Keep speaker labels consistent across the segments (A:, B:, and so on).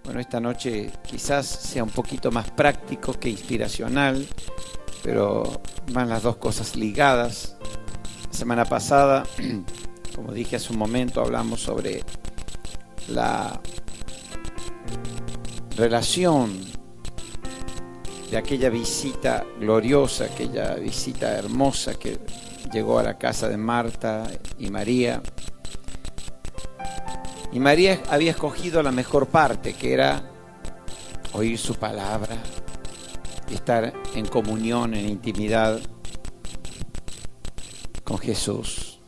A: Bueno, esta noche quizás sea un poquito más práctico que inspiracional, pero van las dos cosas ligadas. La semana pasada, como dije hace un momento, hablamos sobre la relación de aquella visita gloriosa, aquella visita hermosa que llegó a la casa de Marta y María. Y María había escogido la mejor parte, que era oír su palabra, estar en comunión, en intimidad con Jesús.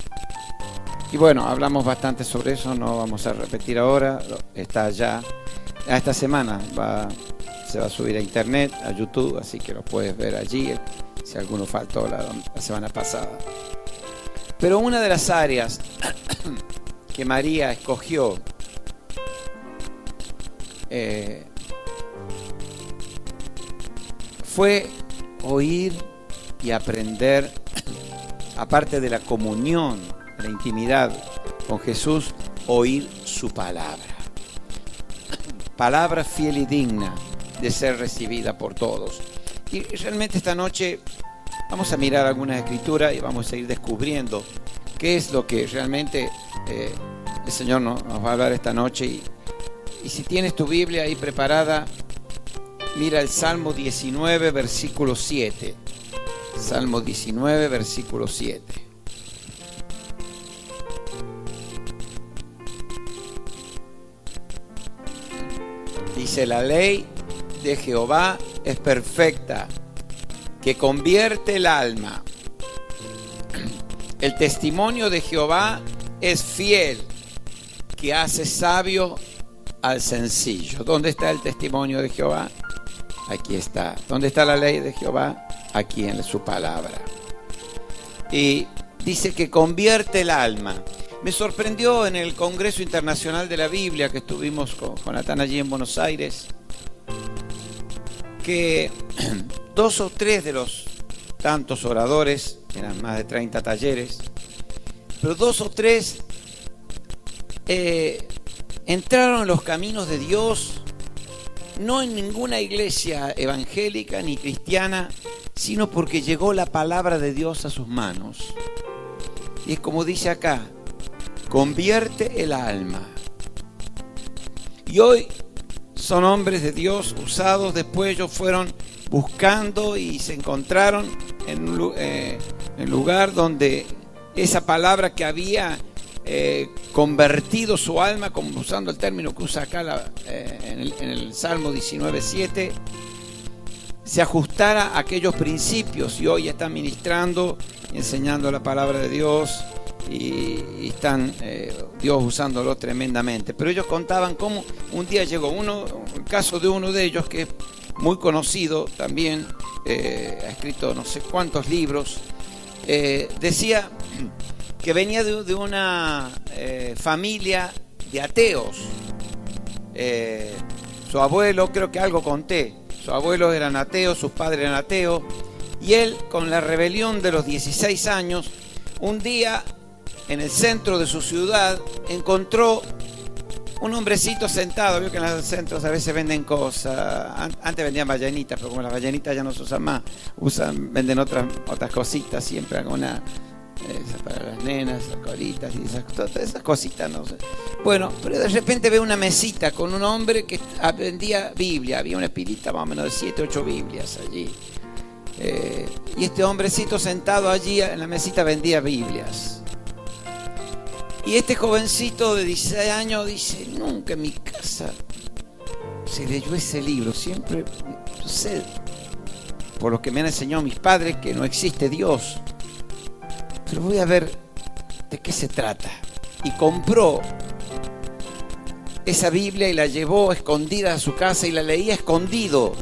A: Y bueno, hablamos bastante sobre eso, no vamos a repetir ahora, está ya, esta semana se va a subir a internet, a YouTube, así que lo puedes ver allí, si alguno faltó la semana pasada. Pero una de las áreas que María escogió fue oír y aprender, aparte de la comunión, la intimidad con Jesús, oír su palabra. Palabra fiel y digna de ser recibida por todos. Y realmente esta noche vamos a mirar algunas escrituras y vamos a ir descubriendo qué es lo que realmente el Señor nos va a hablar esta noche. Y si tienes tu Biblia ahí preparada, mira el Salmo 19, versículo 7. Salmo 19, versículo 7. Dice: la ley de Jehová es perfecta, que convierte el alma. El testimonio de Jehová es fiel, que hace sabio al sencillo. ¿Dónde está el testimonio de Jehová? Aquí está. ¿Dónde está la ley de Jehová? Aquí en su palabra. Y dice que convierte el alma. Me sorprendió en el Congreso Internacional de la Biblia que estuvimos con Jonathan allí en Buenos Aires, que 2 o 3 de los tantos oradores, eran más de 30 talleres, pero 2 o 3 entraron en los caminos de Dios, no en ninguna iglesia evangélica ni cristiana, sino porque llegó la palabra de Dios a sus manos. Y es como dice acá: convierte el alma. Y hoy son hombres de Dios usados. Después ellos fueron buscando y se encontraron en un lugar donde esa palabra que había convertido su alma, como usando el término que usa acá en el Salmo 19:7, se ajustara a aquellos principios. Y hoy están ministrando y enseñando la palabra de Dios y están Dios usándolo tremendamente. Pero ellos contaban cómo un día llegó el caso de uno de ellos, que es muy conocido también, ha escrito no sé cuántos libros. Decía que venía de una familia de ateos. Su abuelo, creo que algo conté, sus abuelos eran ateos, sus padres eran ateos, y él, con la rebelión de los 16 años, un día en el centro de su ciudad encontró un hombrecito sentado. Vio que en los centros a veces venden cosas. Antes vendían ballenitas, pero como las ballenitas ya no se usan más, venden otras cositas siempre, alguna para las nenas, las colitas y todas esas cositas, no sé. Bueno, pero de repente ve una mesita con un hombre que vendía Biblia. Había una pilita más o menos de 7, 8 Biblias allí. Y este hombrecito sentado allí en la mesita vendía Biblias. Y este jovencito de 16 años dice: nunca en mi casa se leyó ese libro. Siempre, no sé, por lo que me han enseñado mis padres, que no existe Dios. Pero voy a ver de qué se trata. Y compró esa Biblia y la llevó escondida a su casa y la leía escondido,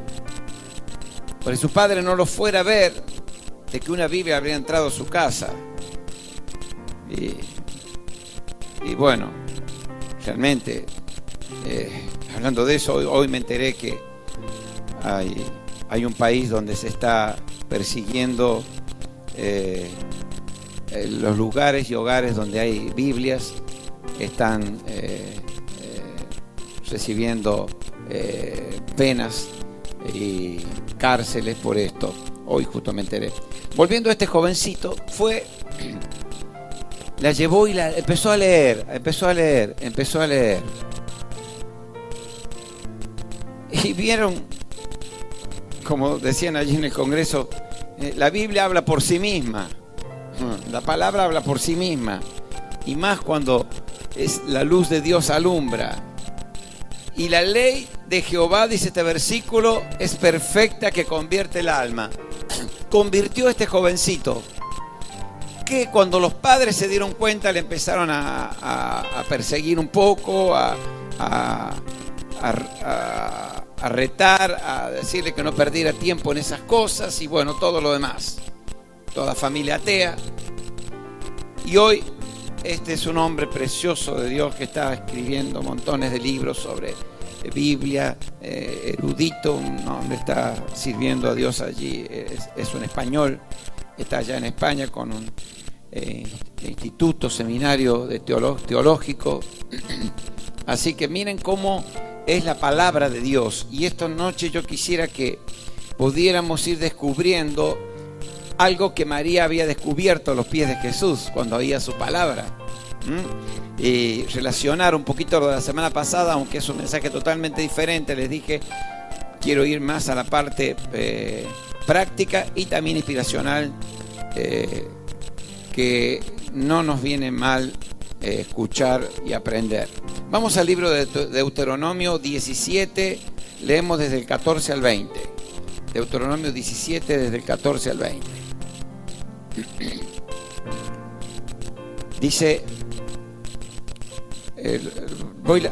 A: para que su padre no lo fuera a ver de que una Biblia habría entrado a su casa. Y bueno, realmente, hablando de eso, hoy me enteré que hay un país donde se está persiguiendo los lugares y hogares donde hay Biblias. Están recibiendo penas y cárceles por esto. Hoy justo me enteré. Volviendo a este jovencito, la llevó y la empezó a leer. Y vieron, como decían allí en el Congreso, la Biblia habla por sí misma. La palabra habla por sí misma. Y más cuando es la luz de Dios alumbra. Y la ley de Jehová, dice este versículo, es perfecta que convierte el alma. Convirtió a este jovencito, que cuando los padres se dieron cuenta le empezaron a perseguir un poco, a retar, a decirle que no perdiera tiempo en esas cosas y bueno, todo lo demás. Toda familia atea. Y hoy este es un hombre precioso de Dios que está escribiendo montones de libros sobre Biblia, erudito, un hombre está sirviendo a Dios allí, es un español, está allá en España con un instituto, seminario de teológico. Así que miren cómo es la palabra de Dios. Y esta noche yo quisiera que pudiéramos ir descubriendo algo que María había descubierto a los pies de Jesús cuando oía su palabra. Y relacionar un poquito lo de la semana pasada, aunque es un mensaje totalmente diferente. Les dije, quiero ir más a la parte práctica y también inspiracional, que no nos viene mal escuchar y aprender. Vamos al libro de Deuteronomio 17, leemos desde el 14 al 20. Deuteronomio 17, desde el 14 al 20. Dice,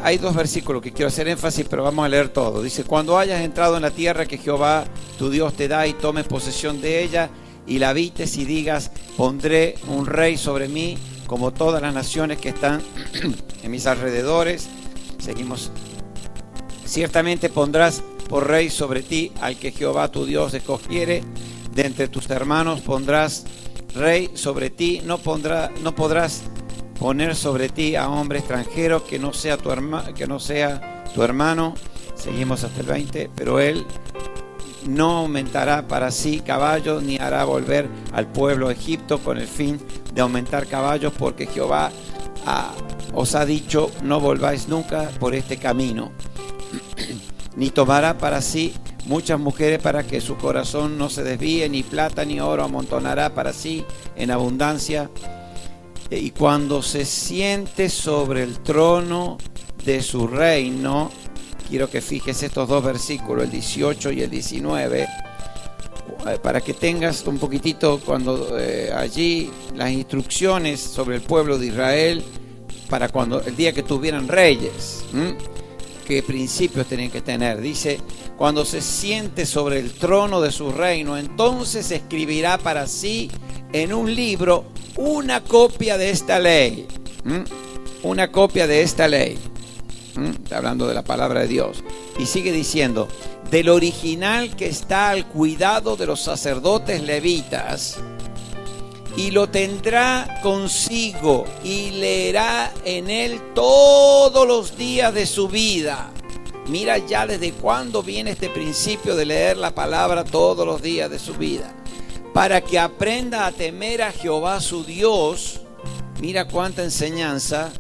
A: hay dos versículos que quiero hacer énfasis, pero vamos a leer todo. Dice, cuando hayas entrado en la tierra que Jehová tu Dios te da y tomes posesión de ella y la habites y digas, pondré un rey sobre mí como todas las naciones que están en mis alrededores. Seguimos. Ciertamente pondrás por rey sobre ti al que Jehová tu Dios escogiere de entre tus hermanos, pondrás rey sobre ti, no podrás poner sobre ti a hombre extranjero que no sea tu hermano. Seguimos hasta el 20. Pero él no aumentará para sí caballos, ni hará volver al pueblo de Egipto con el fin de aumentar caballos, porque Jehová os ha dicho, no volváis nunca por este camino. Ni tomará para sí muchas mujeres para que su corazón no se desvíe, ni plata ni oro amontonará para sí en abundancia. Y cuando se siente sobre el trono de su reino, quiero que fijes estos dos versículos, el 18 y el 19, para que tengas un poquitito cuando allí las instrucciones sobre el pueblo de Israel para cuando el día que tuvieran reyes, qué principios tenían que tener. Dice, cuando se siente sobre el trono de su reino, entonces escribirá para sí en un libro una copia de esta ley. Una copia de esta ley. Está hablando de la palabra de Dios. Y sigue diciendo, del original que está al cuidado de los sacerdotes levitas, y lo tendrá consigo y leerá en él todos los días de su vida. Mira ya desde cuándo viene este principio de leer la palabra todos los días de su vida, para que aprenda a temer a Jehová su Dios. Mira cuánta enseñanza.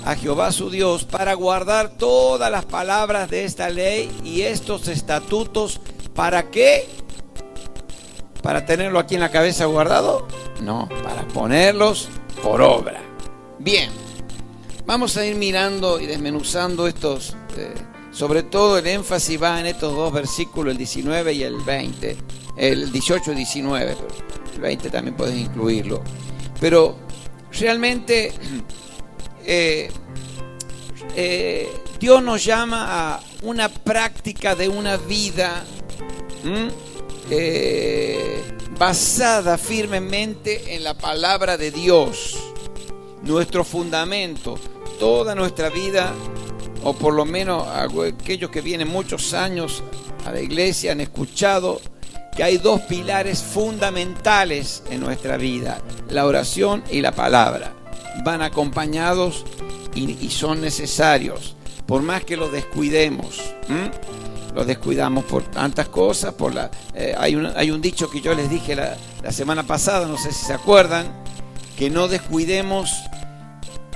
A: A Jehová su Dios, para guardar todas las palabras de esta ley y estos estatutos. ¿Para qué? ¿Para tenerlo aquí en la cabeza guardado? No, para ponerlos por obra. Bien, vamos a ir mirando y desmenuzando estos, sobre todo el énfasis va en estos dos versículos, el 19 y el 20, el 18 y 19, pero el 20 también puedes incluirlo. Pero realmente Dios nos llama a una práctica de una vida basada firmemente en la palabra de Dios, nuestro fundamento. Toda nuestra vida, o por lo menos aquellos que vienen muchos años a la iglesia, han escuchado que hay dos pilares fundamentales en nuestra vida: la oración y la palabra. Van acompañados y son necesarios. por más que lo descuidemos. Lo descuidamos por tantas cosas. Hay un dicho que yo les dije la semana pasada, no sé si se acuerdan, que no descuidemos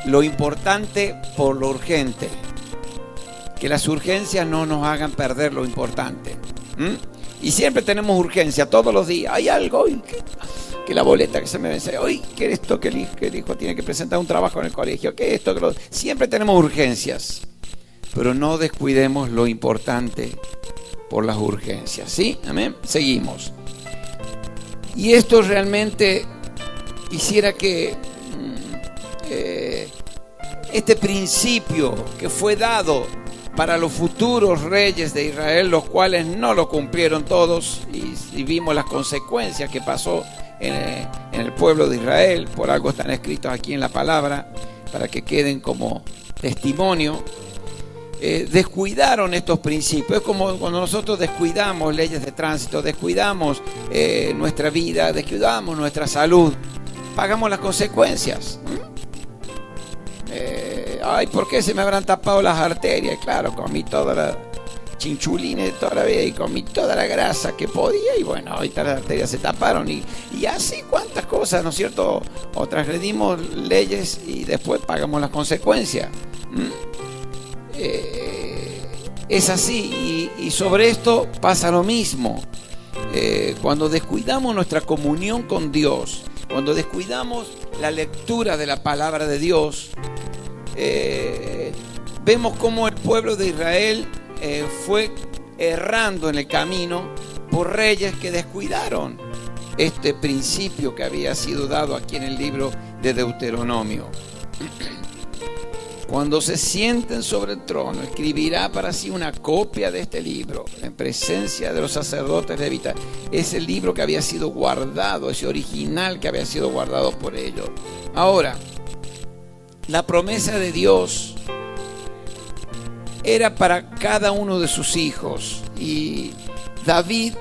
A: lo importante por lo urgente. Que las urgencias no nos hagan perder lo importante. Y siempre tenemos urgencia, todos los días. Hay algo hoy, que la boleta que se me vence, hoy que esto, que el hijo tiene que presentar un trabajo en el colegio, que esto, que lo... Siempre tenemos urgencias, pero no descuidemos lo importante por las urgencias, ¿sí? Amén. Seguimos. Y esto realmente quisiera que este principio que fue dado para los futuros reyes de Israel, los cuales no lo cumplieron todos, y vimos las consecuencias que pasó en el pueblo de Israel. Por algo están escritos aquí en la palabra, para que queden como testimonio. Descuidaron estos principios. Es como cuando nosotros descuidamos leyes de tránsito, descuidamos nuestra vida, descuidamos nuestra salud, pagamos las consecuencias. Ay, ¿por qué se me habrán tapado las arterias? Claro, comí toda la chinchulina de toda la vida y comí toda la grasa que podía, y bueno, ahorita las arterias se taparon y así cuántas cosas, ¿no es cierto? O transgredimos leyes y después pagamos las consecuencias. Es así, y sobre esto pasa lo mismo. Cuando descuidamos nuestra comunión con Dios, cuando descuidamos la lectura de la palabra de Dios, vemos cómo el pueblo de Israel fue errando en el camino por reyes que descuidaron este principio que había sido dado aquí en el libro de Deuteronomio. Cuando se sienten sobre el trono, escribirá para sí una copia de este libro en presencia de los sacerdotes levitas. Es el libro que había sido guardado, ese original que había sido guardado por ellos. Ahora, la promesa de Dios era para cada uno de sus hijos, y David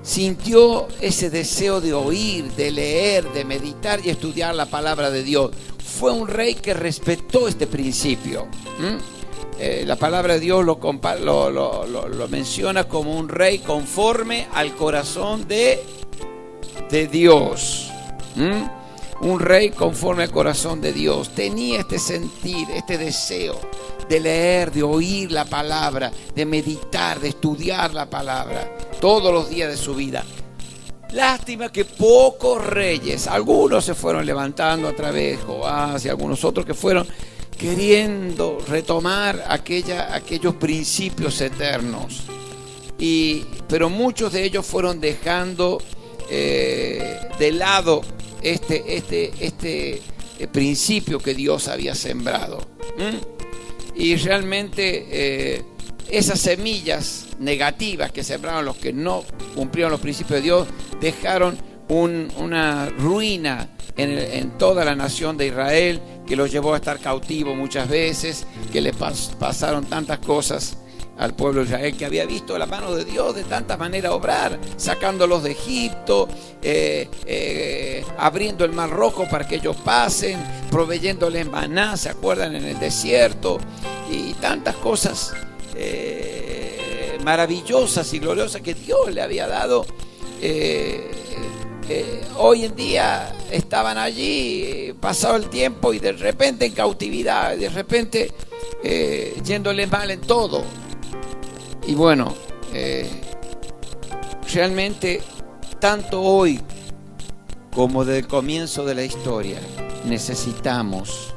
A: sintió ese deseo de oír, de leer, de meditar y estudiar la palabra de Dios. Fue un rey que respetó este principio. La palabra de Dios lo menciona como un rey conforme al corazón de Dios. Un rey conforme al corazón de Dios. Tenía este sentir, este deseo de leer, de oír la palabra, de meditar, de estudiar la palabra todos los días de su vida. Lástima que pocos reyes, algunos se fueron levantando a través de Joás y algunos otros que fueron queriendo retomar aquellos principios eternos, pero muchos de ellos fueron dejando de lado este principio que Dios había sembrado. Y realmente esas semillas negativas que sembraron los que no cumplieron los principios de Dios dejaron una ruina en toda la nación de Israel, que los llevó a estar cautivo muchas veces, que le pasaron tantas cosas al pueblo de Israel, que había visto la mano de Dios de tantas maneras obrar, sacándolos de Egipto, abriendo el mar rojo para que ellos pasen, proveyéndoles maná, ¿se acuerdan? En el desierto, y tantas cosas maravillosas y gloriosas que Dios le había dado. Hoy en día estaban allí, pasado el tiempo, y de repente en cautividad, de repente yéndole mal en todo. Y bueno, realmente tanto hoy como desde el comienzo de la historia necesitamos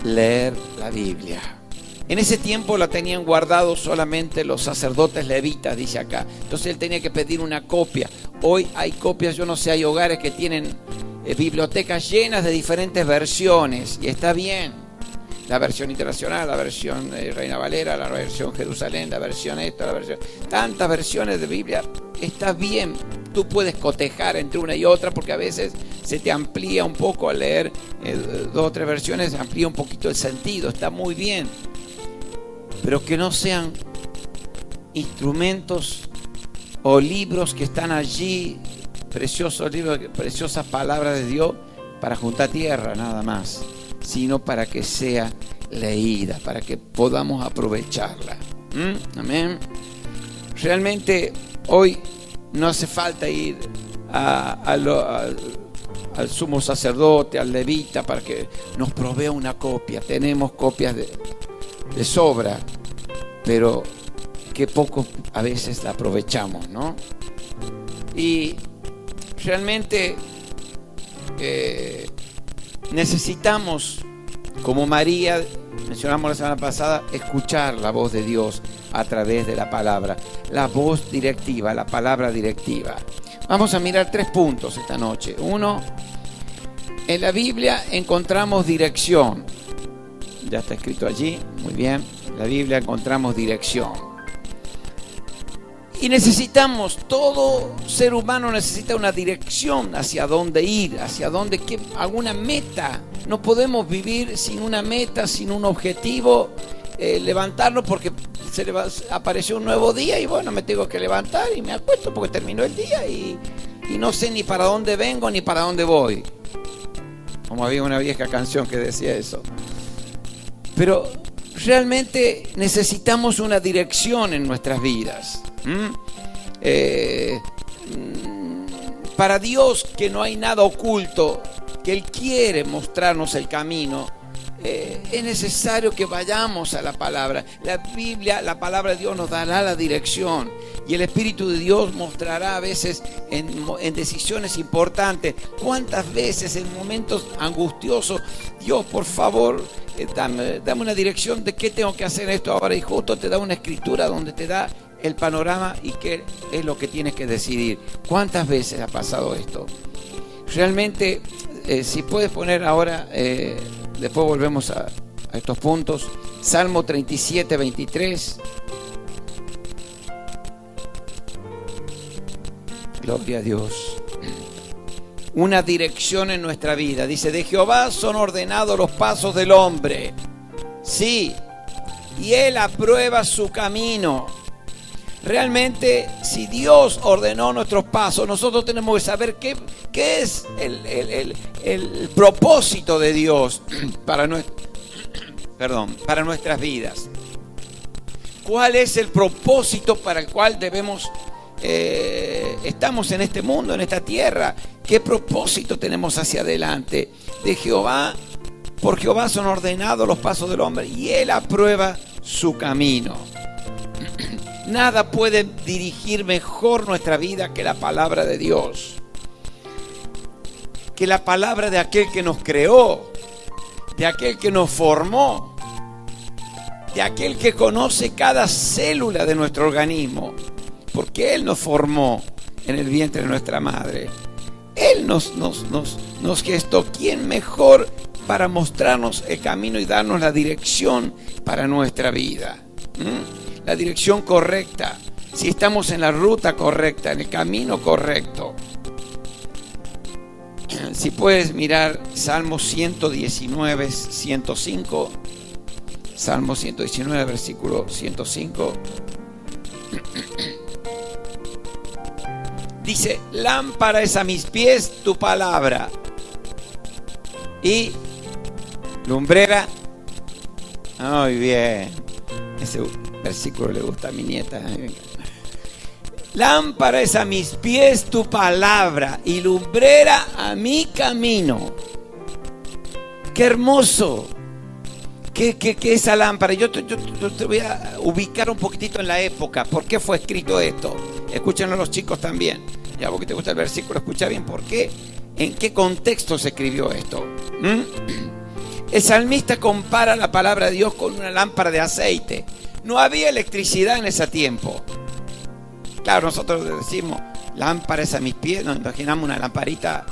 A: leer la Biblia. En ese tiempo la tenían guardado solamente los sacerdotes levitas, dice acá. Entonces él tenía que pedir una copia. Hoy hay copias, yo no sé, hay hogares que tienen bibliotecas llenas de diferentes versiones, y está bien. La versión internacional, la versión Reina Valera, la versión Jerusalén, la versión esta, la versión... Tantas versiones de Biblia, está bien. Tú puedes cotejar entre una y otra, porque a veces se te amplía un poco al leer 2 o 3 versiones, se amplía un poquito el sentido, está muy bien. Pero que no sean instrumentos o libros que están allí, preciosos libros, preciosas palabras de Dios, para juntar tierra nada más, sino para que sea leída, para que podamos aprovecharla. Amén. Realmente hoy no hace falta ir al sumo sacerdote, al levita, para que nos provea una copia. Tenemos copias de sobra, pero que poco a veces la aprovechamos, ¿no? Y realmente necesitamos, como María, mencionamos la semana pasada, escuchar la voz de Dios a través de la palabra, la voz directiva, la palabra directiva. Vamos a mirar 3 puntos esta noche. 1, en la Biblia encontramos dirección. Ya está escrito allí, muy bien. En la Biblia encontramos dirección. Y necesitamos, todo ser humano necesita una dirección hacia dónde ir, hacia dónde, alguna meta. No podemos vivir sin una meta, sin un objetivo, levantarnos porque apareció un nuevo día y bueno, me tengo que levantar y me acuesto porque terminó el día y no sé ni para dónde vengo ni para dónde voy. Como había una vieja canción que decía eso. Pero realmente necesitamos una dirección en nuestras vidas. Para Dios, que no hay nada oculto, que Él quiere mostrarnos el camino, es necesario que vayamos a la palabra. La Biblia, la palabra de Dios nos dará la dirección y el Espíritu de Dios mostrará a veces en decisiones importantes. ¿Cuántas veces en momentos angustiosos, Dios, por favor, dame una dirección de qué tengo que hacer esto ahora? Y justo te da una escritura donde te da el panorama y qué es lo que tienes que decidir. ¿Cuántas veces ha pasado esto? Realmente, si puedes poner ahora, después volvemos a estos puntos. Salmo 37, 23. Gloria a Dios. Una dirección en nuestra vida. Dice, de Jehová son ordenados los pasos del hombre. Sí, y Él aprueba su camino. Realmente, si Dios ordenó nuestros pasos, nosotros tenemos que saber qué es el propósito de Dios para nuestras vidas. ¿Cuál es el propósito para el cual estamos en este mundo, en esta tierra? ¿Qué propósito tenemos hacia adelante? De Jehová, por Jehová son ordenados los pasos del hombre y Él aprueba su camino. Nada puede dirigir mejor nuestra vida que la palabra de Dios, que la palabra de aquel que nos creó, de aquel que nos formó, de aquel que conoce cada célula de nuestro organismo, porque Él nos formó en el vientre de nuestra madre. Él nos gestó. ¿Quién mejor para mostrarnos el camino y darnos la dirección para nuestra vida? La dirección correcta, si estamos en la ruta correcta, en el camino correcto. Si puedes mirar Salmo 119, 105, Salmo 119, versículo 105. Dice, lámpara es a mis pies tu palabra y lumbrera. Muy bien, ese versículo le gusta a mi nieta. Lámpara es a mis pies tu palabra y lumbrera a mi camino. Qué hermoso. ¿Qué esa lámpara? Yo te voy a ubicar un poquitito en la época. ¿Por qué fue escrito esto? Escúchenlo los chicos también. Ya vos que te gusta el versículo, escucha bien por qué. ¿En qué contexto se escribió esto? El salmista compara la palabra de Dios con una lámpara de aceite. No había electricidad en ese tiempo. Claro, nosotros decimos, lámpara es a mis pies, nos imaginamos una lamparita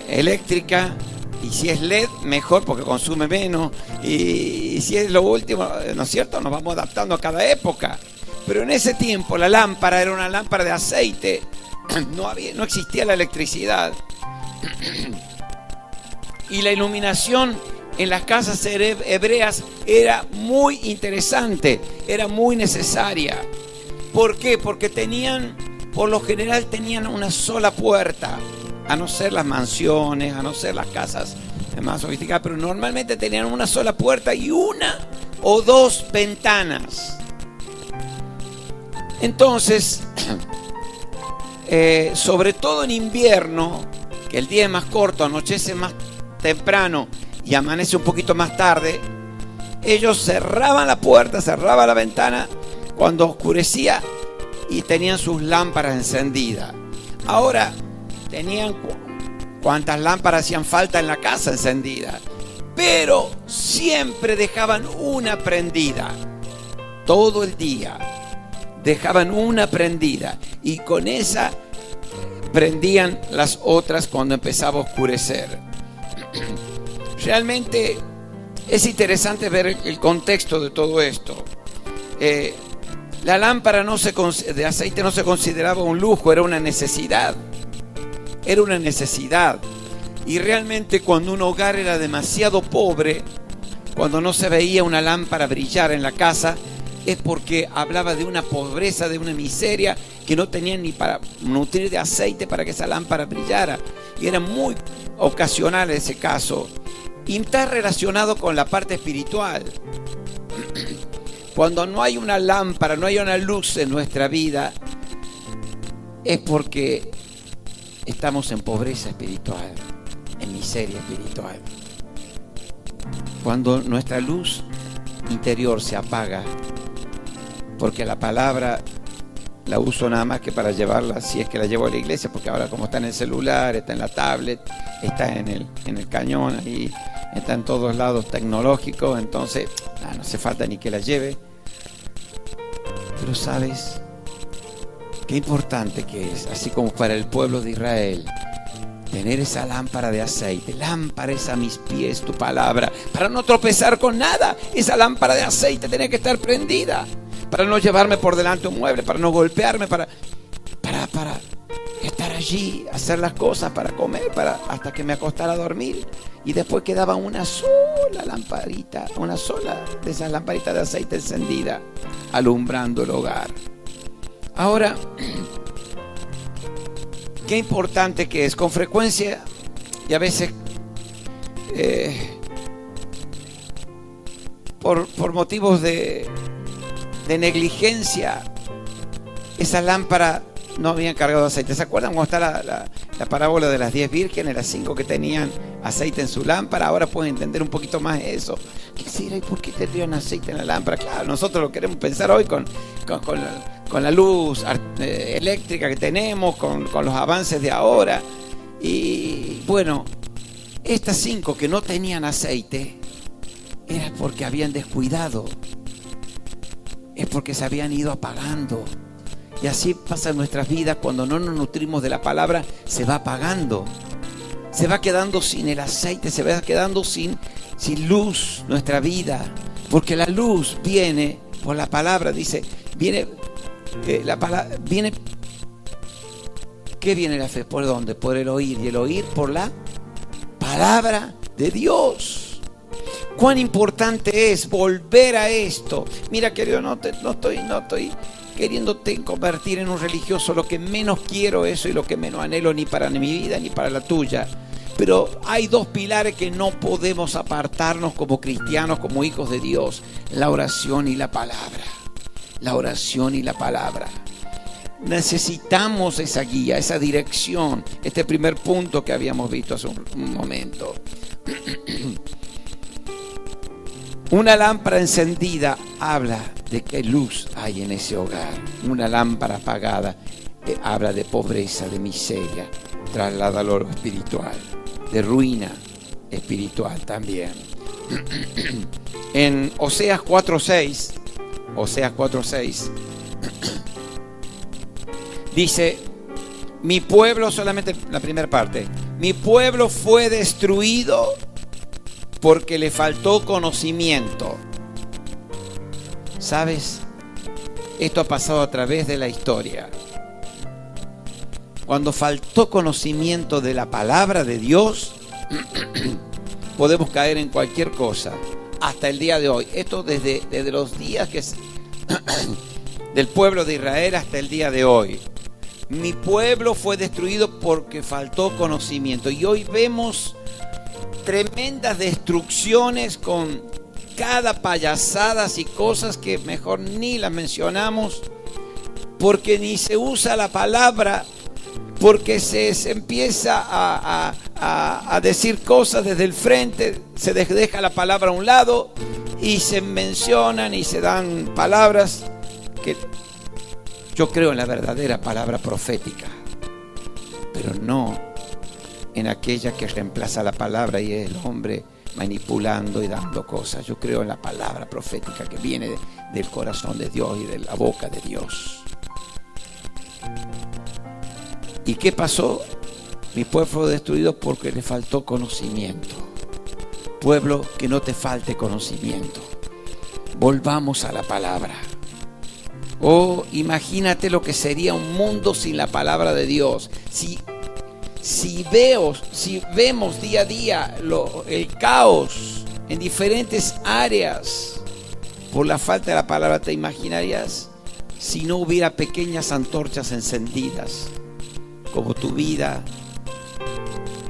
A: eléctrica, y si es LED, mejor porque consume menos, y si es lo último, ¿no es cierto? Nos vamos adaptando a cada época. Pero en ese tiempo la lámpara era una lámpara de aceite, no existía la electricidad. Y la iluminación en las casas hebreas era muy interesante, era muy necesaria. ¿Por qué? Porque por lo general tenían una sola puerta, a no ser las mansiones, a no ser las casas más sofisticada, pero normalmente tenían una sola puerta y una o dos ventanas. Entonces, sobre todo en invierno, que el día es más corto, anochece más temprano y amanece un poquito más tarde, ellos cerraban la puerta, cerraban la ventana cuando oscurecía y tenían sus lámparas encendidas. Ahora tenían cuantas lámparas hacían falta en la casa encendidas, pero siempre dejaban una prendida. Todo el día dejaban una prendida y con esa prendían las otras cuando empezaba a oscurecer. Realmente es interesante ver el contexto de todo esto. La lámpara de aceite no se consideraba un lujo, era una necesidad. Era una necesidad. Y realmente cuando un hogar era demasiado pobre, cuando no se veía una lámpara brillar en la casa, es porque hablaba de una pobreza, de una miseria, que no tenían ni para nutrir de aceite para que esa lámpara brillara. Y era muy ocasional ese caso. Y está relacionado con la parte espiritual. Cuando no hay una lámpara, no hay una luz en nuestra vida, es porque estamos en pobreza espiritual, en miseria espiritual. Cuando nuestra luz interior se apaga, porque la palabra la uso nada más que para llevarla, si es que la llevo a la iglesia, porque ahora como está en el celular, está en la tablet, está en el cañón, ahí está en todos lados tecnológico, entonces no hace falta ni que la lleve. Pero ¿sabes qué importante que es? Así como para el pueblo de Israel, tener esa lámpara de aceite. Lámpara es a mis pies tu palabra, para no tropezar con nada. Esa lámpara de aceite tenía que estar prendida, para no llevarme por delante un mueble, para no golpearme, para estar allí, hacer las cosas, para comer, hasta que me acostara a dormir. Y después quedaba una sola lamparita, una sola de esas lamparitas de aceite encendida, alumbrando el hogar. Ahora, qué importante que es. Con frecuencia y a veces por motivos de negligencia, esa lámpara no habían cargado aceite. ¿Se acuerdan cuando está la parábola de las 10 vírgenes, las 5 que tenían aceite en su lámpara? Ahora pueden entender un poquito más eso. ¿Qué será y por qué tendrían aceite en la lámpara? Claro, nosotros lo queremos pensar hoy con la luz eléctrica que tenemos, con los avances de ahora. Y bueno, estas 5 que no tenían aceite era porque habían descuidado, es porque se habían ido apagando. Y así pasa en nuestras vidas. Cuando no nos nutrimos de la palabra, se va apagando, se va quedando sin el aceite, se va quedando sin luz nuestra vida, porque la luz viene por la palabra. Dice, viene la palabra, viene. ¿Qué viene la fe? ¿Por dónde? Por el oír, y el oír por la palabra de Dios. Cuán importante es volver a esto. Mira, querido, no estoy queriéndote convertir en un religioso. Lo que menos quiero eso, y lo que menos anhelo, ni para mi vida ni para la tuya. Pero hay 2 pilares que no podemos apartarnos como cristianos, como hijos de Dios: la oración y la palabra. La oración y la palabra. Necesitamos esa guía, esa dirección. Este primer punto que habíamos visto hace un momento. Una lámpara encendida habla de qué luz hay en ese hogar. Una lámpara apagada habla de pobreza, de miseria, traslada a lo espiritual, de ruina espiritual también. En Oseas 4:6 dice: mi pueblo, solamente la primera parte, mi pueblo fue destruido porque le faltó conocimiento. ¿Sabes? Esto ha pasado a través de la historia. Cuando faltó conocimiento de la palabra de Dios, podemos caer en cualquier cosa. Hasta el día de hoy. Esto desde los días del pueblo de Israel hasta el día de hoy. Mi pueblo fue destruido porque faltó conocimiento. Y hoy vemos tremendas destrucciones con cada payasadas y cosas que mejor ni las mencionamos, porque ni se usa la palabra, porque se empieza a decir cosas desde el frente, se deja la palabra a un lado y se mencionan y se dan palabras que yo creo en la verdadera palabra profética, pero no en aquella que reemplaza la palabra y es el hombre manipulando y dando cosas. Yo creo en la palabra profética que viene del corazón de Dios y de la boca de Dios. ¿Y qué pasó? Mi pueblo fue destruido porque le faltó conocimiento. Pueblo, que no te falte conocimiento. Volvamos a la palabra. Oh, imagínate lo que sería un mundo sin la palabra de Dios. Si vemos día a día el caos en diferentes áreas por la falta de la palabra, ¿te imaginarías si no hubiera pequeñas antorchas encendidas como tu vida,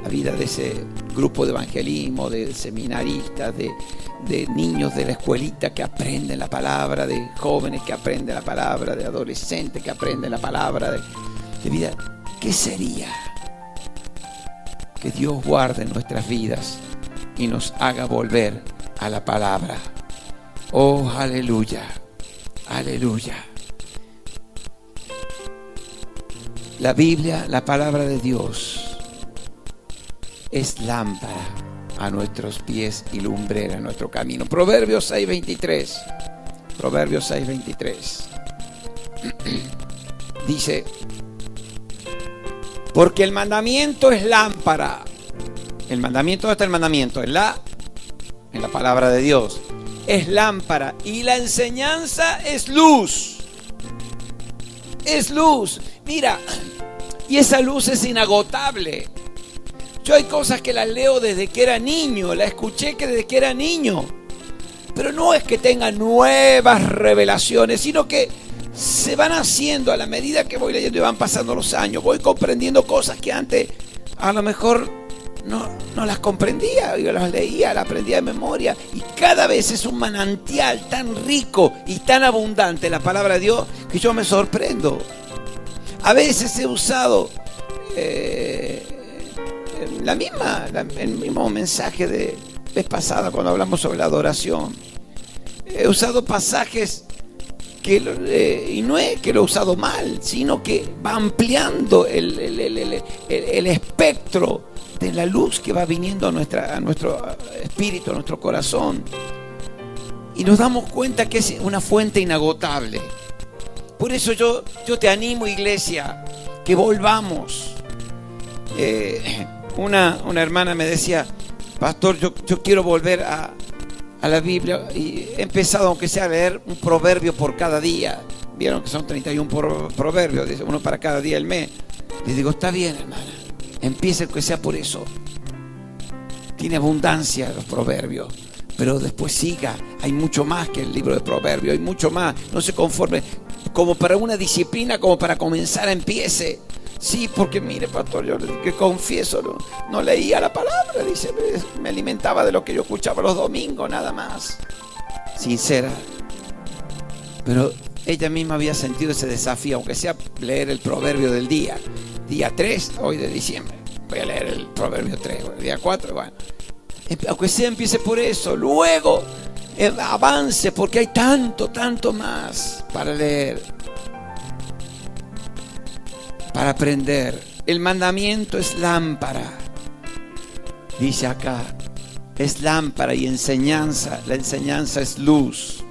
A: la vida de ese grupo de evangelismo, de seminaristas, de niños de la escuelita que aprenden la palabra, de jóvenes que aprenden la palabra, de adolescentes que aprenden la palabra de vida? ¿Qué sería? Que Dios guarde nuestras vidas y nos haga volver a la palabra. Oh, aleluya, aleluya. La Biblia, la palabra de Dios, es lámpara a nuestros pies y lumbrera a nuestro camino. Proverbios 6:23. Proverbios 6:23. Dice: porque el mandamiento es lámpara. El mandamiento, ¿dónde está el mandamiento? En la palabra de Dios. Es lámpara. Y la enseñanza es luz. Es luz. Mira, y esa luz es inagotable. Yo hay cosas que las leo desde que era niño, la escuché que desde que era niño. Pero no es que tenga nuevas revelaciones, sino que se van haciendo a la medida que voy leyendo y van pasando los años. Voy comprendiendo cosas que antes a lo mejor no las comprendía. Yo las leía, las aprendía de memoria. Y cada vez es un manantial tan rico y tan abundante la palabra de Dios que yo me sorprendo. A veces he usado el mismo mensaje de vez pasada cuando hablamos sobre la adoración. He usado pasajes y no es que lo he usado mal, sino que va ampliando el espectro de la luz que va viniendo a nuestro espíritu, a nuestro corazón. Y nos damos cuenta que es una fuente inagotable. Por eso yo te animo, iglesia, que volvamos. Una hermana me decía: pastor, yo quiero volver a la Biblia, y he empezado, aunque sea, a leer un proverbio por cada día. Vieron que son 31 proverbios, dice uno para cada día del mes. Le digo: está bien, hermana, empiece aunque sea por eso. Tiene abundancia los proverbios, pero después siga. Hay mucho más que el libro de proverbios, hay mucho más. No se conforme. Como para una disciplina, como para comenzar, empiece. Sí, porque mire, pastor, yo que confieso, no leía la palabra, dice, me alimentaba de lo que yo escuchaba los domingos, nada más. Sincera. Pero ella misma había sentido ese desafío, aunque sea leer el proverbio del día 3, hoy de diciembre. Voy a leer el proverbio 3, día 4, bueno. Aunque sea, empiece por eso, luego avance, porque hay tanto más para leer, para aprender. El mandamiento es lámpara, dice acá, es lámpara y enseñanza. La enseñanza es luz.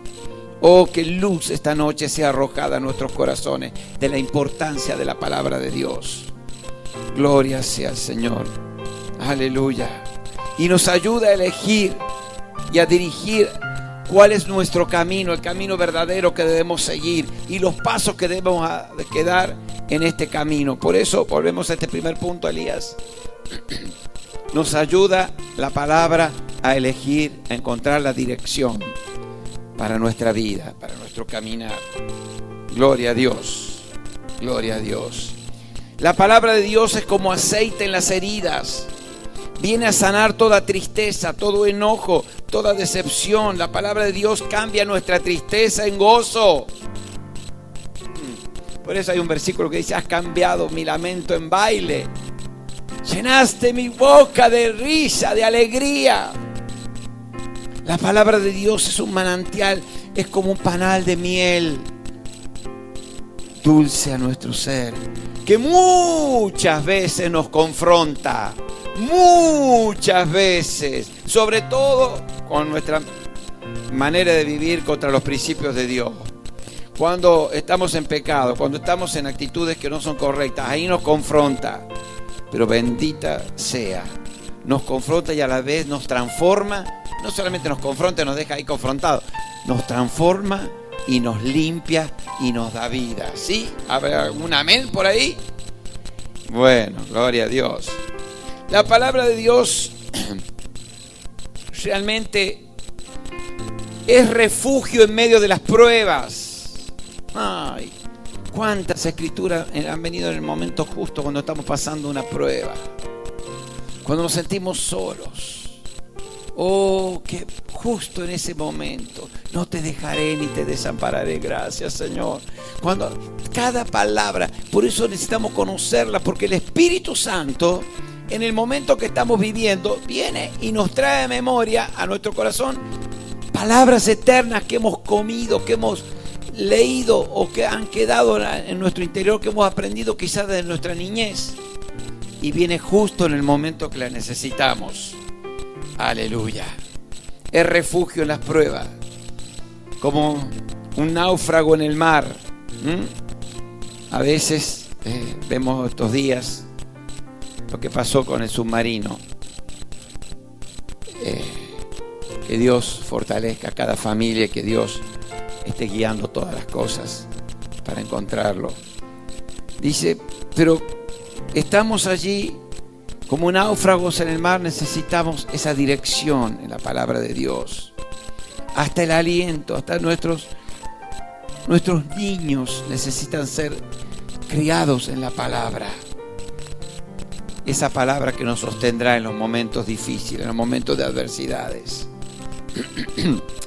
A: Oh, que luz esta noche sea arrojada a nuestros corazones de la importancia de la palabra de Dios. Gloria sea al Señor. Aleluya. Y nos ayuda a elegir y a dirigir cuál es nuestro camino, el camino verdadero que debemos seguir y los pasos que debemos dar en este camino. Por eso volvemos a este primer punto, Elías. Nos ayuda la palabra a elegir, a encontrar la dirección para nuestra vida, para nuestro caminar. Gloria a Dios, gloria a Dios. La palabra de Dios es como aceite en las heridas. Viene a sanar toda tristeza, todo enojo, toda decepción. La palabra de Dios cambia nuestra tristeza en gozo. Por eso hay un versículo que dice: has cambiado mi lamento en baile. Llenaste mi boca de risa, de alegría. La palabra de Dios es un manantial, es como un panal de miel dulce a nuestro ser, que muchas veces nos confronta, muchas veces, sobre todo con nuestra manera de vivir contra los principios de Dios. Cuando estamos en pecado, cuando estamos en actitudes que no son correctas, ahí nos confronta. Pero bendita sea, nos confronta y a la vez nos transforma. No solamente nos confronta y nos deja ahí confrontados, nos transforma y nos limpia y nos da vida. ¿Sí? ¿Habrá algún amén por ahí? Bueno, gloria a Dios. La palabra de Dios realmente es refugio en medio de las pruebas. Ay, cuántas escrituras han venido en el momento justo cuando estamos pasando una prueba, cuando nos sentimos solos. Oh, que justo en ese momento: no te dejaré ni te desampararé. Gracias, Señor. Cuando cada palabra, por eso necesitamos conocerla, porque el Espíritu Santo, en el momento que estamos viviendo, viene y nos trae a memoria, a nuestro corazón, palabras eternas que hemos comido, que hemos leído o que han quedado en nuestro interior, que hemos aprendido quizás desde nuestra niñez, y viene justo en el momento que la necesitamos. Aleluya. Es refugio en las pruebas, como un náufrago en el mar. A veces vemos estos días lo que pasó con el submarino. Que Dios fortalezca a cada familia, que Dios esté guiando todas las cosas para encontrarlo. Dice, pero estamos allí como náufragos en el mar, necesitamos esa dirección en la palabra de Dios. Hasta el aliento, hasta nuestros niños necesitan ser criados en la palabra. Esa palabra que nos sostendrá en los momentos difíciles, en los momentos de adversidades.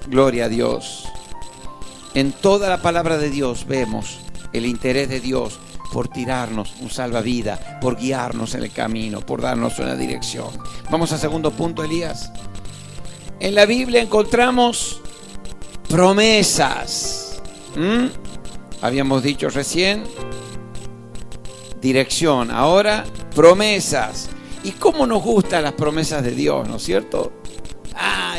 A: Gloria a Dios. En toda la palabra de Dios vemos el interés de Dios por tirarnos un salvavidas, por guiarnos en el camino, por darnos una dirección. Vamos al segundo punto, Elías. En la Biblia encontramos promesas. Habíamos dicho recién dirección, ahora promesas. ¿Y cómo nos gustan las promesas de Dios, no es cierto?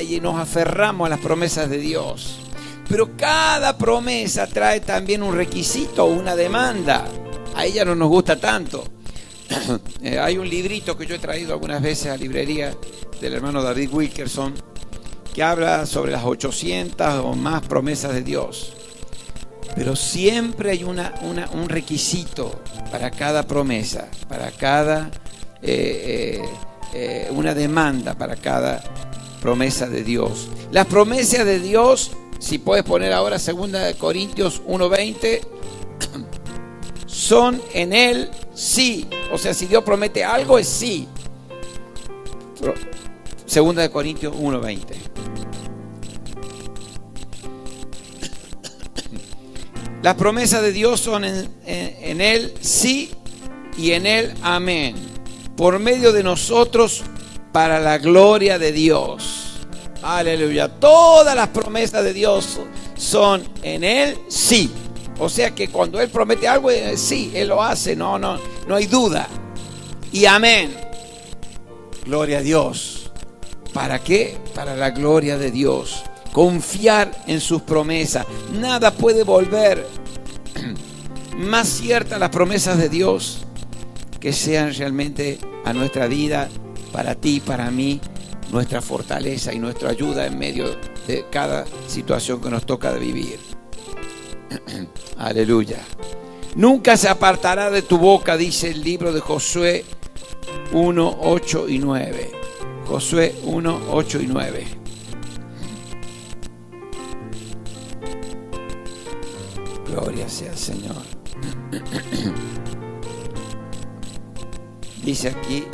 A: Y nos aferramos a las promesas de Dios. Pero cada promesa trae también un requisito, una demanda. A ella no nos gusta tanto. Hay un librito que yo he traído algunas veces a la librería del hermano David Wilkerson, que habla sobre las 800 o más promesas de Dios. Pero siempre hay un requisito para cada promesa, para cada una demanda para cada promesa de Dios. Las promesas de Dios, si puedes poner ahora 2 Corintios 1:20, son en Él sí. O sea, si Dios promete algo, es sí. 2 Corintios 1:20. Las promesas de Dios son en Él sí y en Él amén. Por medio de nosotros, para la gloria de Dios. Aleluya. Todas las promesas de Dios son en Él sí. O sea que cuando Él promete algo, sí, Él lo hace, no hay duda. Y amén. Gloria a Dios. ¿Para qué? Para la gloria de Dios. Confiar en sus promesas. Nada puede volver más ciertas las promesas de Dios que sean realmente a nuestra vida, para ti, para mí, nuestra fortaleza y nuestra ayuda en medio de cada situación que nos toca de vivir. Aleluya. Nunca se apartará de tu boca, dice el libro de Josué 1, 8 y 9. Josué 1, 8 y 9. Gloria sea al Señor. Dice aquí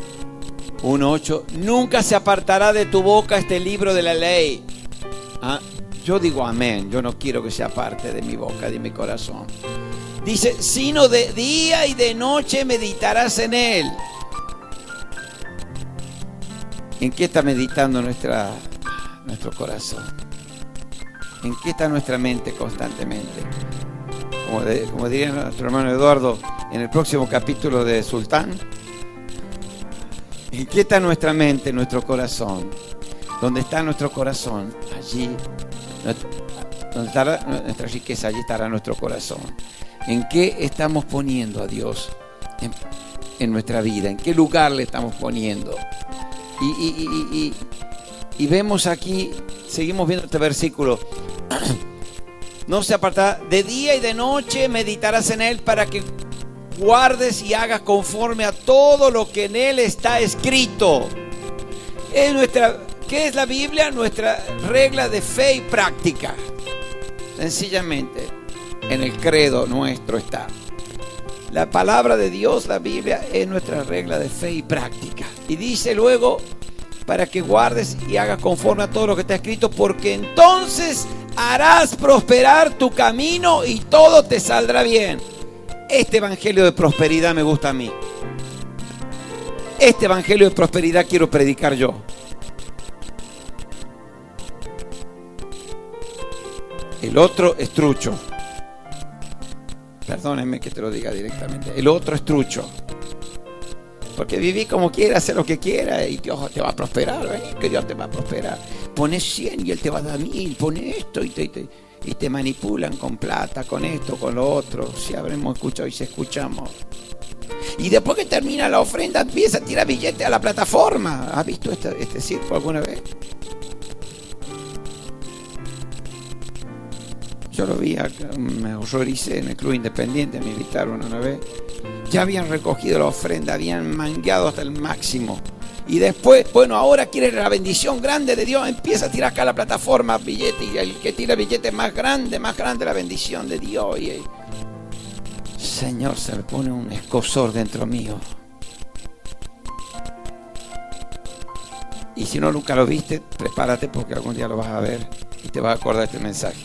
A: 1:8, nunca se apartará de tu boca este libro de la ley. Yo digo amén, yo no quiero que sea parte de mi boca, de mi corazón. Dice, sino de día y de noche meditarás en él. ¿En qué está meditando nuestro corazón? ¿En qué está nuestra mente constantemente? Como diría nuestro hermano Eduardo en el próximo capítulo de Sultán, ¿en qué está nuestra mente, nuestro corazón? ¿Dónde está nuestro corazón? Allí, donde estará nuestra riqueza, allí estará nuestro corazón. ¿En qué estamos poniendo a Dios en nuestra vida? ¿En qué lugar le estamos poniendo? Y vemos aquí, seguimos viendo este versículo. No se apartará de día y de noche, meditarás en él para que guardes y hagas conforme a todo lo que en él está escrito. ¿Qué es la Biblia? Nuestra regla de fe y práctica. Sencillamente, en el credo nuestro está. La palabra de Dios, la Biblia, es nuestra regla de fe y práctica. Y dice luego, para que guardes y hagas conforme a todo lo que está escrito, porque entonces harás prosperar tu camino y todo te saldrá bien. Este evangelio de prosperidad me gusta a mí. Este evangelio de prosperidad quiero predicar yo. El otro es trucho. Perdónenme que te lo diga directamente. El otro es trucho. Porque viví como quiera, hacer lo que quiera y Dios te va a prosperar, ¿eh? Que Dios te va a prosperar. Pones 100 y Él te va a dar 1000. Pones esto y te manipulan con plata, con esto, con lo otro. Si habremos escuchado y si escuchamos. Y después que termina la ofrenda empieza a tirar billetes a la plataforma. ¿Has visto este circo alguna vez? Yo lo vi, me horroricé en el Club Independiente, me invitaron una vez. Ya habían recogido la ofrenda, habían mangueado hasta el máximo. Y después, bueno, ahora quiere la bendición grande de Dios. Empieza a tirar acá a la plataforma billetes. Y el que tira billetes más grande la bendición de Dios. Y Señor, se me pone un escozor dentro mío. Y si no nunca lo viste, prepárate porque algún día lo vas a ver y te vas a acordar de este mensaje.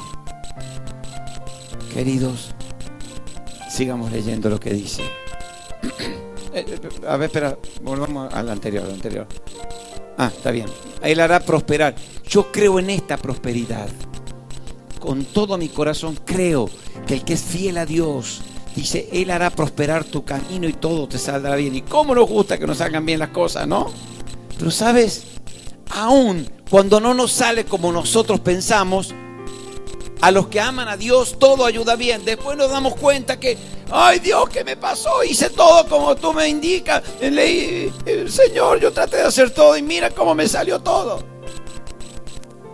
A: Queridos, sigamos leyendo lo que dice. A ver, espera, volvamos al anterior. Está bien. Él hará prosperar. Yo creo en esta prosperidad. Con todo mi corazón creo que el que es fiel a Dios, dice, Él hará prosperar tu camino y todo te saldrá bien. Y cómo nos gusta que nos salgan bien las cosas, ¿no? Pero ¿sabes? Aún cuando no nos sale como nosotros pensamos, a los que aman a Dios todo ayuda bien. Después nos damos cuenta que, ay Dios, ¿qué me pasó? Hice todo como tú me indicas. Leí, Señor, yo traté de hacer todo y mira cómo me salió todo.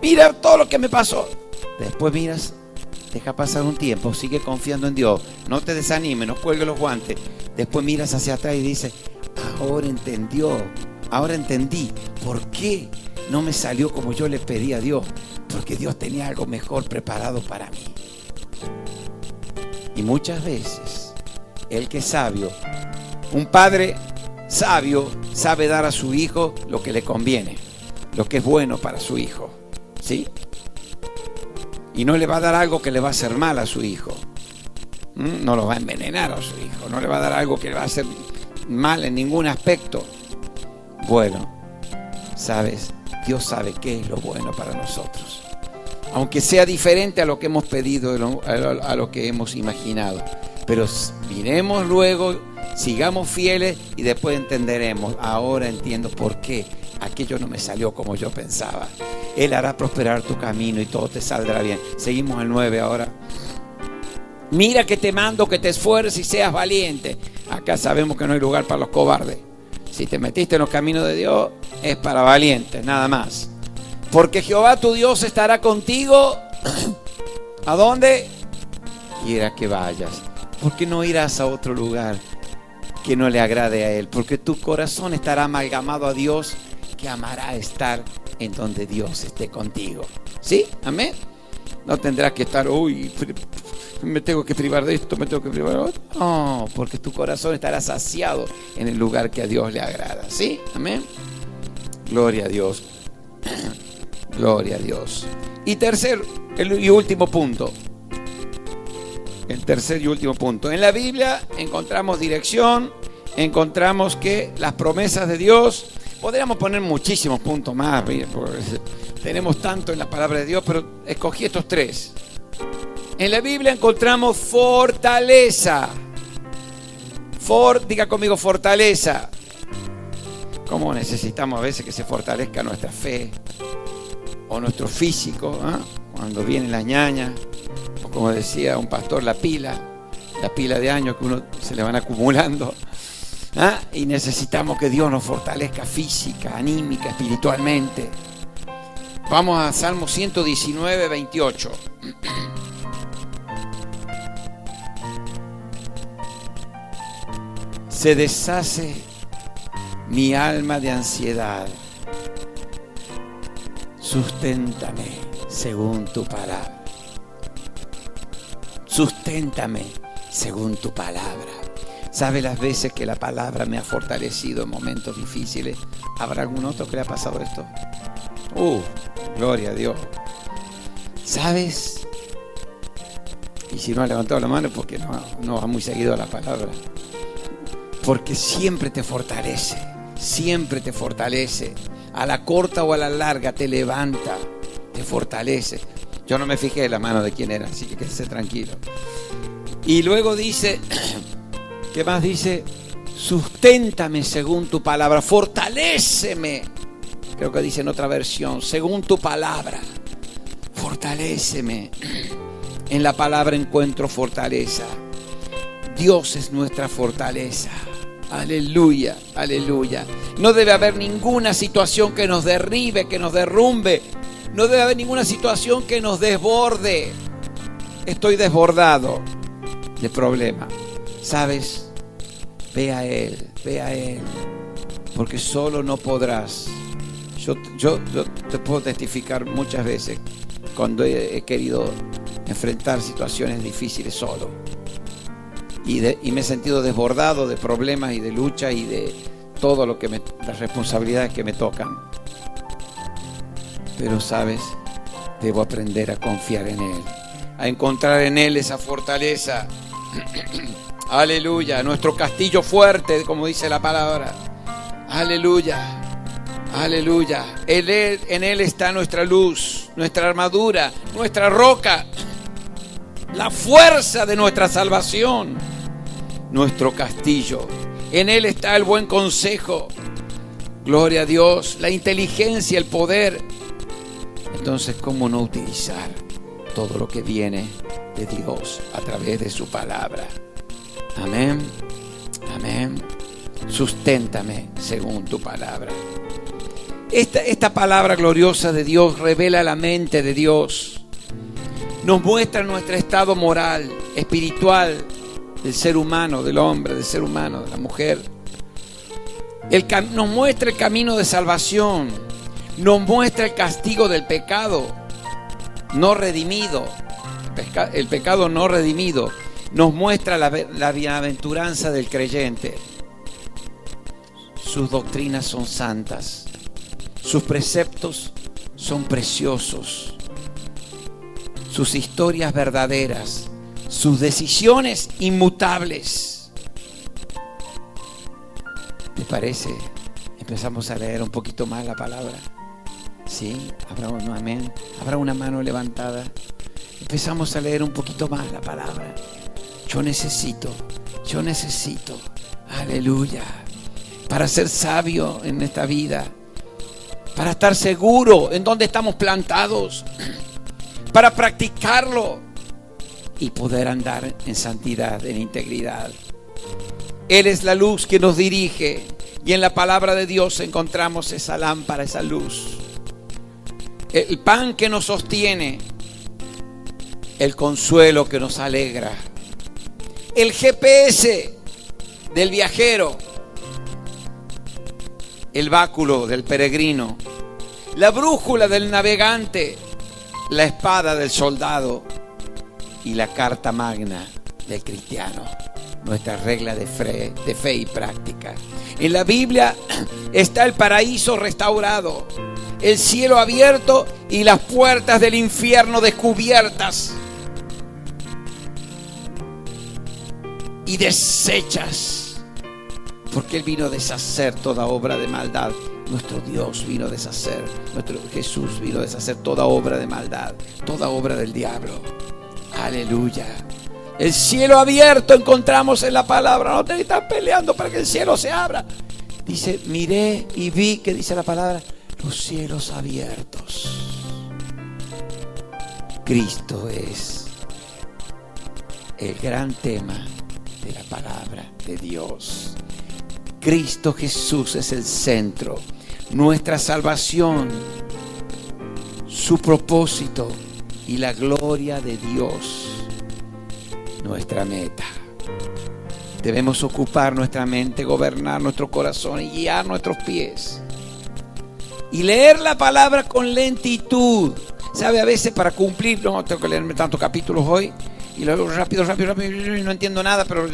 A: Mira todo lo que me pasó. Después miras, deja pasar un tiempo, sigue confiando en Dios. No te desanimes, no cuelgues los guantes. Después miras hacia atrás y dices, ahora entendí por qué no me salió como yo le pedí a Dios. Porque Dios tenía algo mejor preparado para mí. Y muchas veces, el que es sabio, un padre sabio, sabe dar a su hijo lo que le conviene, lo que es bueno para su hijo, ¿sí? Y no le va a dar algo que le va a hacer mal a su hijo. No lo va a envenenar a su hijo, no le va a dar algo que le va a hacer mal en ningún aspecto. Bueno, ¿sabes? Dios sabe qué es lo bueno para nosotros. Aunque sea diferente a lo que hemos pedido, a lo que hemos imaginado. Pero miremos luego, sigamos fieles y después entenderemos. Ahora entiendo por qué aquello no me salió como yo pensaba. Él hará prosperar tu camino y todo te saldrá bien. Seguimos al 9 ahora. Mira que te mando que te esfuerces y seas valiente. Acá sabemos que no hay lugar para los cobardes. Si te metiste en los caminos de Dios, es para valientes, nada más. Porque Jehová tu Dios estará contigo. ¿A dónde? Quiera que vayas. ¿Por qué no irás a otro lugar que no le agrade a Él? Porque tu corazón estará amalgamado a Dios, que amará estar en donde Dios esté contigo. ¿Sí? ¿Amén? No tendrás que estar, me tengo que privar de esto, me tengo que privar de otro. No, porque tu corazón estará saciado en el lugar que a Dios le agrada. ¿Sí? Amén. Gloria a Dios. Gloria a Dios. Y tercer y último punto. El tercer y último punto. En la Biblia encontramos dirección, encontramos que las promesas de Dios. Podríamos poner muchísimos puntos más, porque tenemos tanto en la palabra de Dios, pero escogí estos tres. En la Biblia encontramos fortaleza. Diga conmigo, fortaleza. ¿Cómo necesitamos a veces que se fortalezca nuestra fe o nuestro físico, ¿eh? Cuando viene la ñaña, o como decía un pastor, la pila de años que uno se le van acumulando, ¿eh? Y necesitamos que Dios nos fortalezca física, anímica, espiritualmente. Vamos a Salmo 119, 28. Se deshace mi alma de ansiedad. Susténtame según tu palabra. Susténtame según tu palabra. ¿Sabe las veces que la palabra me ha fortalecido en momentos difíciles? ¿Habrá algún otro que le ha pasado esto? Gloria a Dios. ¿Sabes? Y si no ha levantado la mano, porque no va muy seguido a la palabra. Porque siempre te fortalece. Siempre te fortalece. A la corta o a la larga te levanta, te fortalece. Yo no me fijé en la mano de quién era, así que quédese tranquilo. Y luego dice, ¿qué más dice? Susténtame según tu palabra, fortaléceme. Creo que dice en otra versión, según tu palabra, fortaléceme. En la palabra encuentro fortaleza. Dios es nuestra fortaleza. Aleluya, aleluya. No debe haber ninguna situación que nos derribe, que nos derrumbe. No debe haber ninguna situación que nos desborde. Estoy desbordado de problema. ¿Sabes? Ve a Él. Porque solo no podrás. Yo te puedo testificar muchas veces cuando he querido enfrentar situaciones difíciles solo. Y me he sentido desbordado de problemas y de lucha y de todo lo que las responsabilidades que me tocan. Pero sabes, debo aprender a confiar en Él, a encontrar en Él esa fortaleza. Aleluya, nuestro castillo fuerte, como dice la palabra. Aleluya, aleluya. En Él está nuestra luz, nuestra armadura, nuestra roca, la fuerza de nuestra salvación, nuestro castillo. En Él está el buen consejo. Gloria a Dios, la inteligencia, el poder. Entonces, ¿cómo no utilizar todo lo que viene de Dios a través de su palabra? Amén, amén. Susténtame según tu palabra. Esta palabra gloriosa de Dios revela la mente de Dios. Nos muestra nuestro estado moral, espiritual del ser humano, del hombre, del ser humano, de la mujer. Nos muestra el camino de salvación. Nos muestra el castigo del pecado no redimido. El pecado no redimido. Nos muestra la bienaventuranza del creyente. Sus doctrinas son santas. Sus preceptos son preciosos. Sus historias verdaderas, sus decisiones inmutables. ¿Te parece? Empezamos a leer un poquito más la palabra. ¿Sí? Habrá una mano levantada. Empezamos a leer un poquito más la palabra. Yo necesito. Aleluya. Para ser sabio en esta vida. Para estar seguro en dónde estamos plantados. Para practicarlo y poder andar en santidad, en integridad. Él es la luz que nos dirige y en la palabra de Dios encontramos esa lámpara, esa luz. El pan que nos sostiene, el consuelo que nos alegra, el GPS del viajero, el báculo del peregrino, la brújula del navegante, la espada del soldado, y la carta magna del cristiano, nuestra regla de fe y práctica. En la Biblia está el paraíso restaurado, el cielo abierto y las puertas del infierno descubiertas y deshechas, porque Él vino a deshacer toda obra de maldad. Nuestro Dios vino a deshacer, nuestro Jesús vino a deshacer toda obra de maldad, toda obra del diablo. Aleluya. El cielo abierto encontramos en la palabra. No te estás peleando para que el cielo se abra. Dice, miré y vi, que dice la palabra, los cielos abiertos. Cristo es el gran tema de la palabra de Dios. Cristo Jesús es el centro, nuestra salvación, su propósito y la gloria de Dios, nuestra meta. Debemos ocupar nuestra mente, gobernar nuestro corazón y guiar nuestros pies. Y leer la palabra con lentitud. ¿Sabe? A veces para cumplir, no tengo que leerme tantos capítulos hoy. Y luego rápido, y no entiendo nada, pero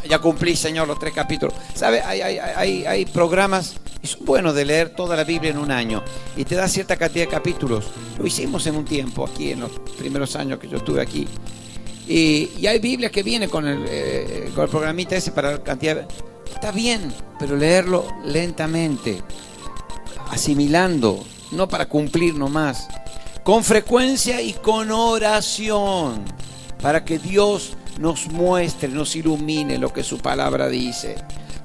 A: ya cumplí, Señor, los 3 capítulos. ¿Sabe? Hay programas, y son buenos de leer toda la Biblia en un año, y te da cierta cantidad de capítulos. Lo hicimos en un tiempo, aquí en los primeros años que yo estuve aquí. Y hay Biblias que vienen con el programita ese para la cantidad. Está bien, pero leerlo lentamente, asimilando, no para cumplir nomás. Con frecuencia y con oración, para que Dios nos muestre, nos ilumine lo que su palabra dice.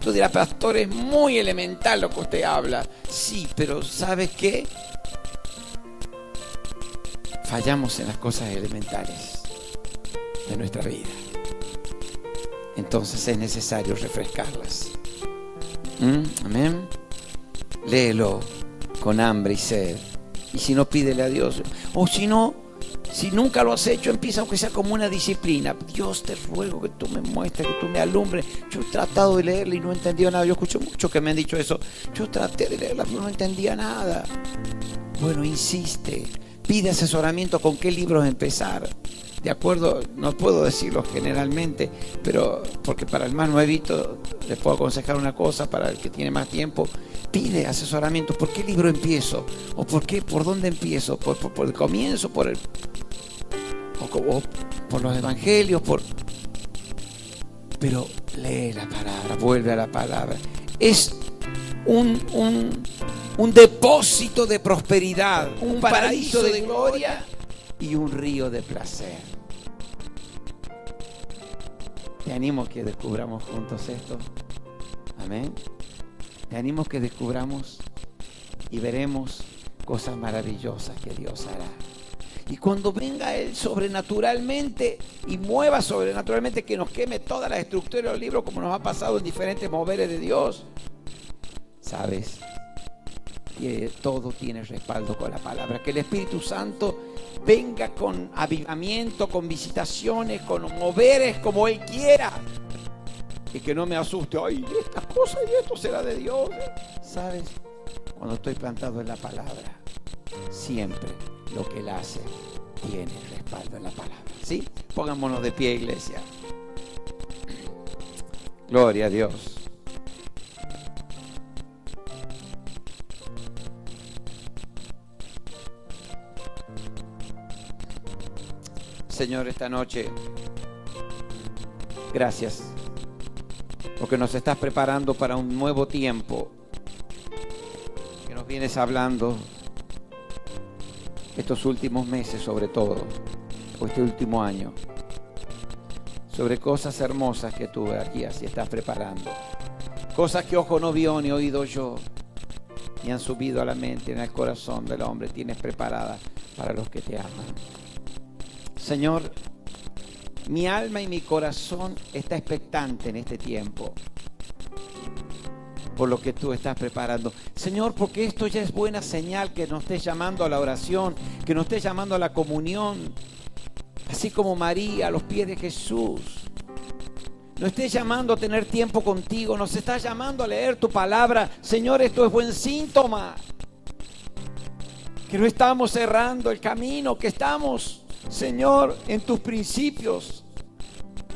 A: Tú dirás, pastor, es muy elemental lo que usted habla. Sí, pero ¿sabes qué? Fallamos en las cosas elementales de nuestra vida. Entonces es necesario refrescarlas. Amén. Léelo con hambre y sed. Y si no, pídele a Dios. O si no, si nunca lo has hecho, empieza aunque sea como una disciplina. Dios, te ruego que tú me muestres, que tú me alumbres. Yo he tratado de leerla y no he entendido nada. Yo escucho mucho que me han dicho eso. Yo traté de leerla pero no entendía nada. Bueno, insiste. Pide asesoramiento con qué libros empezar. De acuerdo, no puedo decirlo generalmente, pero porque para el más nuevito les puedo aconsejar una cosa, para el que tiene más tiempo, pide asesoramiento. ¿Por qué libro empiezo? ¿O por dónde empiezo? ¿Por el comienzo? o por los evangelios? Pero lee la palabra, vuelve a la palabra. Es un depósito de prosperidad, un paraíso de gloria y un río de placer. Te animo a que descubramos juntos esto. Amén. Te animo a que descubramos y veremos cosas maravillosas que Dios hará. Y cuando venga Él sobrenaturalmente y mueva sobrenaturalmente, que nos queme toda la estructura del libro, como nos ha pasado en diferentes moveres de Dios, ¿sabes? Que todo tiene respaldo con la palabra. Que el Espíritu Santo venga con avivamiento, con visitaciones, con moveres como Él quiera. Y que no me asuste. Ay, estas cosas y esto será de Dios. ¿Sabes? Cuando estoy plantado en la palabra, siempre lo que Él hace tiene respaldo en la palabra. ¿Sí? Pongámonos de pie, iglesia. Gloria a Dios. Señor, esta noche, gracias, porque nos estás preparando para un nuevo tiempo, que nos vienes hablando estos últimos meses, sobre todo, o este último año, sobre cosas hermosas que tú aquí así estás preparando, cosas que ojo no vio ni oído yo, ni han subido a la mente ni al corazón del hombre, tienes preparadas para los que te aman. Señor, mi alma y mi corazón está expectante en este tiempo por lo que tú estás preparando. Señor, porque esto ya es buena señal, que nos estés llamando a la oración, que nos estés llamando a la comunión, así como María a los pies de Jesús. Nos estés llamando a tener tiempo contigo, nos estás llamando a leer tu palabra. Señor, esto es buen síntoma, que no estamos cerrando el camino, que estamos Señor, en tus principios.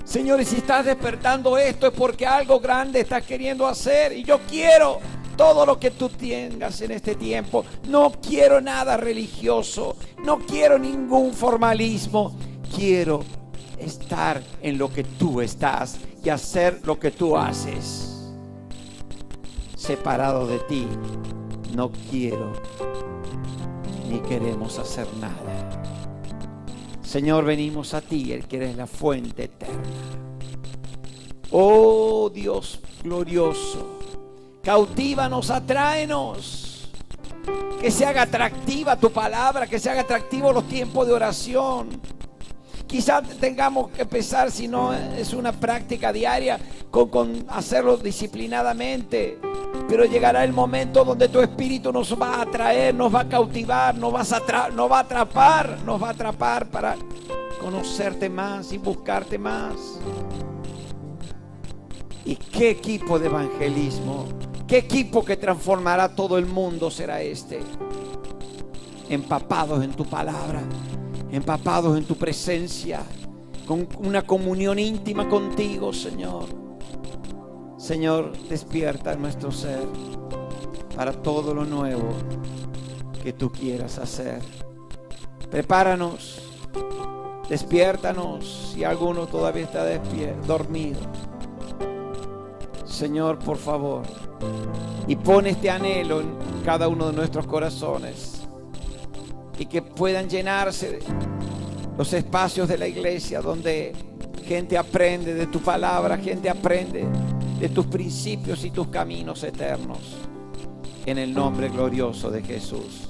A: Señor, y si estás despertando esto es porque algo grande estás queriendo hacer. Y yo quiero todo lo que tú tengas en este tiempo. No quiero nada religioso. No quiero ningún formalismo. Quiero estar en lo que tú estás y hacer lo que tú haces. Separado de ti, no quiero ni queremos hacer nada. Señor, venimos a ti, el que eres la fuente eterna. Oh Dios glorioso, cautívanos, atráenos. Que se haga atractiva tu palabra, que se haga atractivo los tiempos de oración. Quizás tengamos que empezar, si no es una práctica diaria, con hacerlo disciplinadamente. Pero llegará el momento donde tu espíritu nos va a atraer, nos va a cautivar, nos va a atrapar para conocerte más y buscarte más. ¿Y qué equipo de evangelismo? ¿Qué equipo que transformará todo el mundo será este? Empapados en tu palabra, empapados en tu presencia, con una comunión íntima contigo, Señor. Señor, despierta nuestro ser para todo lo nuevo que tú quieras hacer. Prepáranos, despiértanos si alguno todavía está dormido. Señor, por favor, y pon este anhelo en cada uno de nuestros corazones y que puedan llenarse los espacios de la iglesia donde gente aprende de tu palabra, gente aprende de tus principios y tus caminos eternos. En el nombre glorioso de Jesús.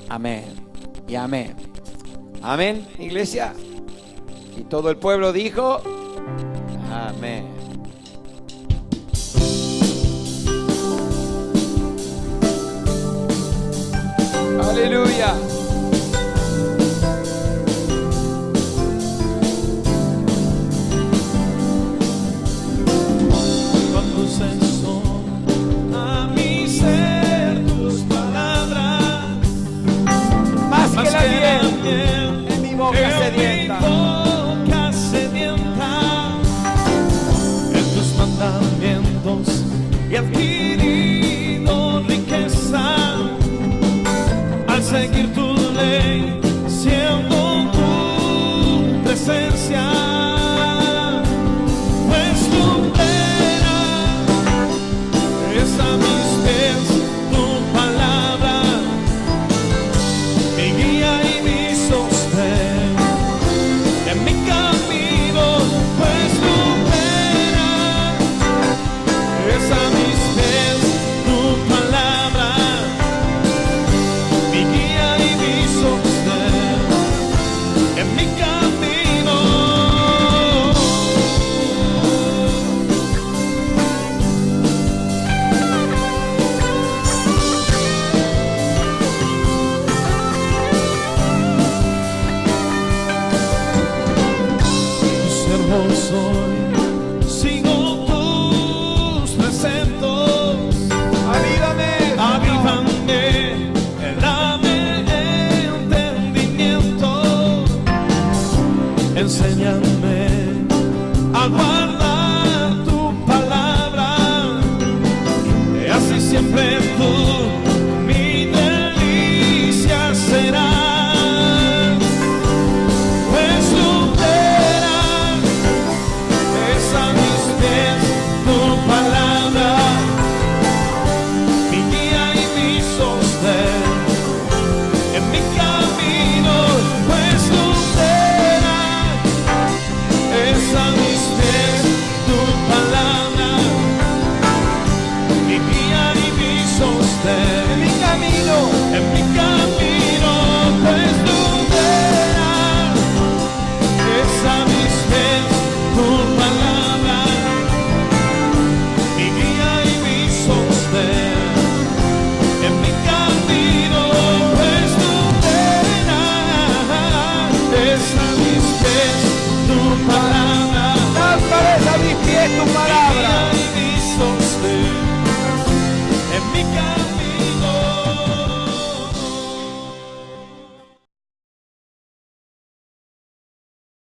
A: Amén y amén. Amén, iglesia. Y todo el pueblo dijo, amén. Aleluya.
B: A mi ser tus palabras,
A: Más que la miel en mi boca sedienta.
B: En tus mandamientos y al fin